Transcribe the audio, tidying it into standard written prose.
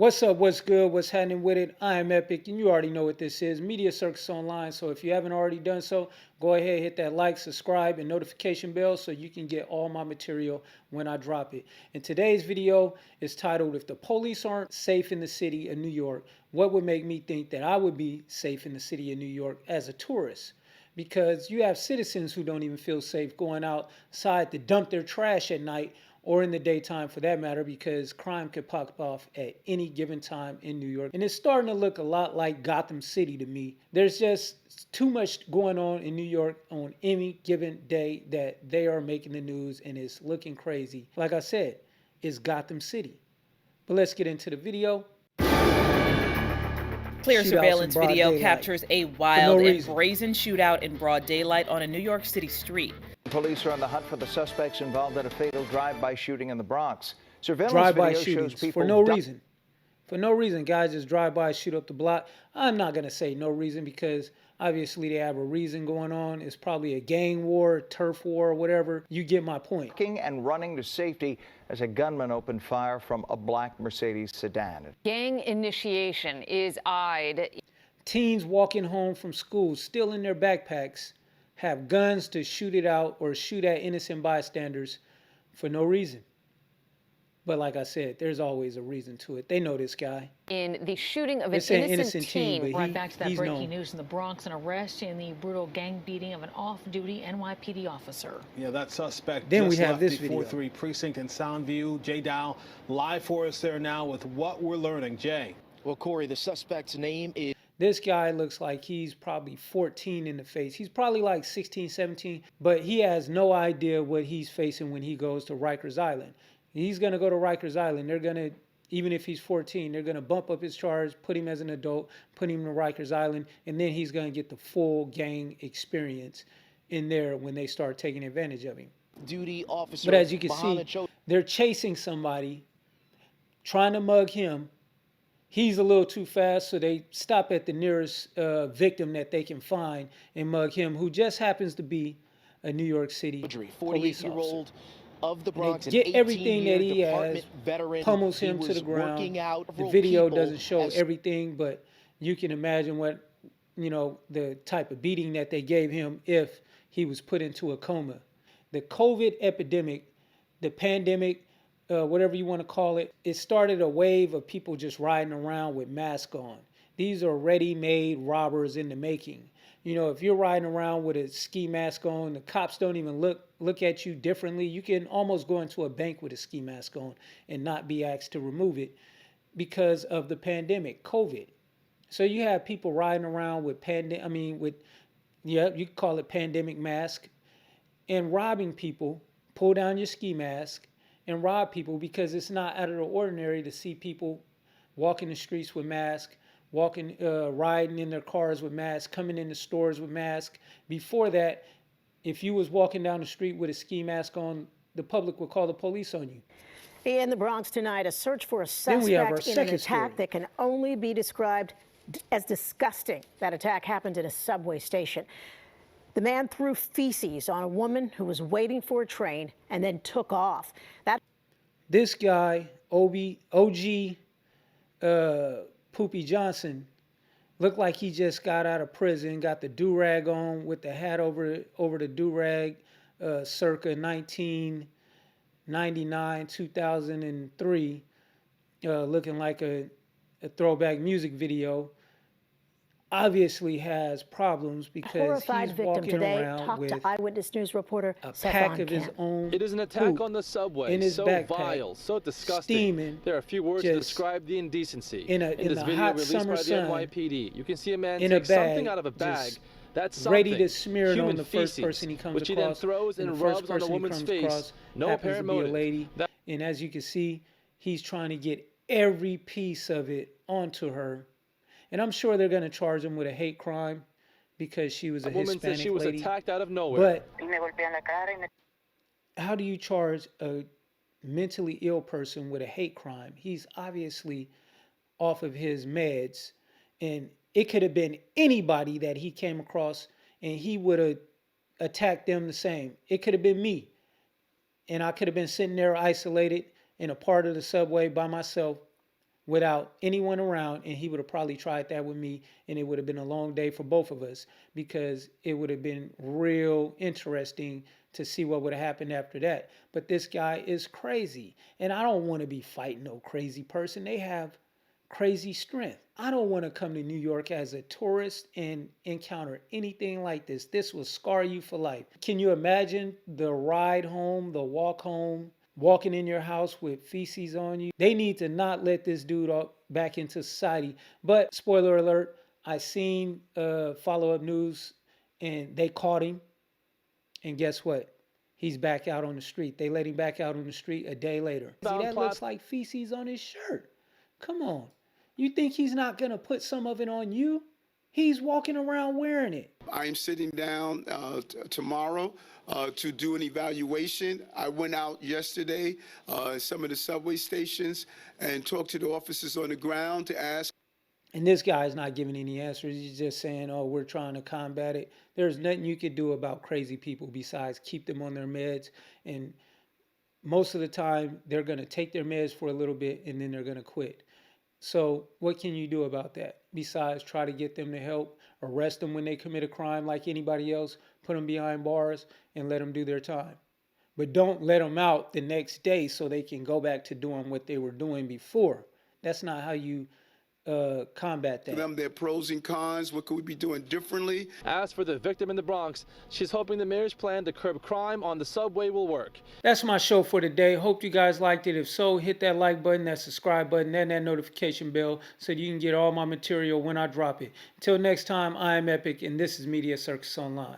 What's up? What's good? What's happening with it? I am Epic, and you already know what this is. Media Circus Online. So if you haven't already done so, go ahead, hit that like, subscribe, and notification bell so you can get all my material when I drop it. And today's video is titled, If the Police Aren't Safe in the City of New York, What Would Make Me Think That I Would Be Safe in the City of New York as a tourist? Because you have citizens who don't even feel safe going outside to dump their trash at night or in the daytime for that matter, because crime could pop off at any given time in New York. And it's starting to look a lot like Gotham City to me. There's just too much going on in New York on any given day that they are making the news, and it's looking crazy. Like I said, it's Gotham City. But let's get into the video. Clear surveillance video daylight. captures a wild and brazen shootout in broad daylight on a New York City street. Police are on the hunt for the suspects involved in a fatal drive-by shooting in the Bronx. Surveillance video shows people for no reason. For no reason, guys just drive by, shoot up the block. I'm not going to say no reason because obviously they have a reason going on. It's probably a gang war, turf war, or whatever. You get my point. And running to safety as a gunman opened fire from a black Mercedes sedan. Gang initiation is eyed. Teens walking home from school, still in their backpacks, have guns to shoot it out or shoot at innocent bystanders for no reason. But like I said, there's always a reason to it. They know this guy. In the shooting of an innocent teen. Right back to that breaking news in the Bronx, an arrest in the brutal gang beating of an off-duty NYPD officer. Yeah, that suspect then just we have left this the video. 4-3 precinct in Soundview. Jay Dow live for us there now with what we're learning. Jay. Well, Corey, the suspect's name is... This guy looks like he's probably 14 in the face. He's probably like 16, 17, but he has no idea what he's facing when he goes to Rikers Island. He's going to go to Rikers Island. They're going to, even if he's 14, they're going to bump up his charge, put him as an adult, put him to Rikers Island, and then he's going to get the full gang experience in there when they start taking advantage of him. Duty officer. But as you can see, they're chasing somebody, trying to mug him. He's a little too fast, so they stop at the nearest victim that they can find and mug him, who just happens to be a New York City police officer. Of the Bronx, they get everything that he has, pummels him to the ground. The video doesn't show everything, but you can imagine what, the type of beating that they gave him if he was put into a coma. The COVID epidemic, the pandemic, whatever you want to call it, it started a wave of people just riding around with masks on. These are ready-made robbers in the making. If you're riding around with a ski mask on, the cops don't even look at you differently. You can almost go into a bank with a ski mask on and not be asked to remove it because of the pandemic, COVID. So you have people riding around with you could call it pandemic mask, and robbing people. Pull down your ski mask and rob people because it's not out of the ordinary to see people walking the streets with masks, riding in their cars with masks, coming into stores with masks. Before that, if you was walking down the street with a ski mask on, the public would call the police on you. In the Bronx tonight, a search for a suspect in an attack that can only be described as disgusting. That attack happened at a subway station. The man threw feces on a woman who was waiting for a train and then took off. This guy, OG Poopy Johnson, looked like he just got out of prison, got the do-rag on with the hat over the do-rag, circa 1999, 2003, looking like a throwback music video. Obviously has problems because he's walking around with Eyewitness News reporter a pack of his own. It is an attack on the subway, in his so backpack, vile, so disgusting. Steaming, there are a few words to describe the indecency. In this video hot released summer by the NYPD, you can see a man in take a bag, something out of a bag. That's something. Ready to smear it on the feces, first person he comes which across. Which he then throws and rubs on the woman's face. No apparent motive. Lady. And as you can see, he's trying to get every piece of it onto her. And I'm sure they're going to charge him with a hate crime because she was a Hispanic woman said she was lady. Attacked out of nowhere. But how do you charge a mentally ill person with a hate crime? He's obviously off of his meds, and it could have been anybody that he came across, and he would have attacked them the same. It could have been me, and I could have been sitting there isolated in a part of the subway by myself without anyone around, and he would have probably tried that with me, and it would have been a long day for both of us, because it would have been real interesting to see what would have happened after that. But this guy is crazy, and I don't want to be fighting no crazy person. They have crazy strength. I don't want to come to New York as a tourist and encounter anything like this. This will scar you for life. Can you imagine the ride home, the walk home, walking in your house with feces on you? They need to not let this dude back into society. But spoiler alert, I seen follow-up news, and they caught him. And guess what? He's back out on the street. They let him back out on the street a day later. See, that looks like feces on his shirt. Come on. You think he's not going to put some of it on you? He's walking around wearing it. I'm sitting down tomorrow to do an evaluation. I went out yesterday, some of the subway stations, and talked to the officers on the ground to ask. And this guy's not giving any answers. He's just saying, oh, we're trying to combat it. There's nothing you could do about crazy people besides keep them on their meds. And most of the time, they're going to take their meds for a little bit, and then they're going to quit. So what can you do about that besides try to get them to help, arrest them when they commit a crime like anybody else, put them behind bars, and let them do their time? But don't let them out the next day so they can go back to doing what they were doing before. That's not how you combat that. Them, their pros and cons. What could we be doing differently? As for the victim in the Bronx, she's hoping the mayor's plan to curb crime on the subway will work. That's my show for today. Hope you guys liked it. If so, hit that like button, that subscribe button, and that notification bell so you can get all my material when I drop it. Until next time, I am Epic, and this is Media Circus Online.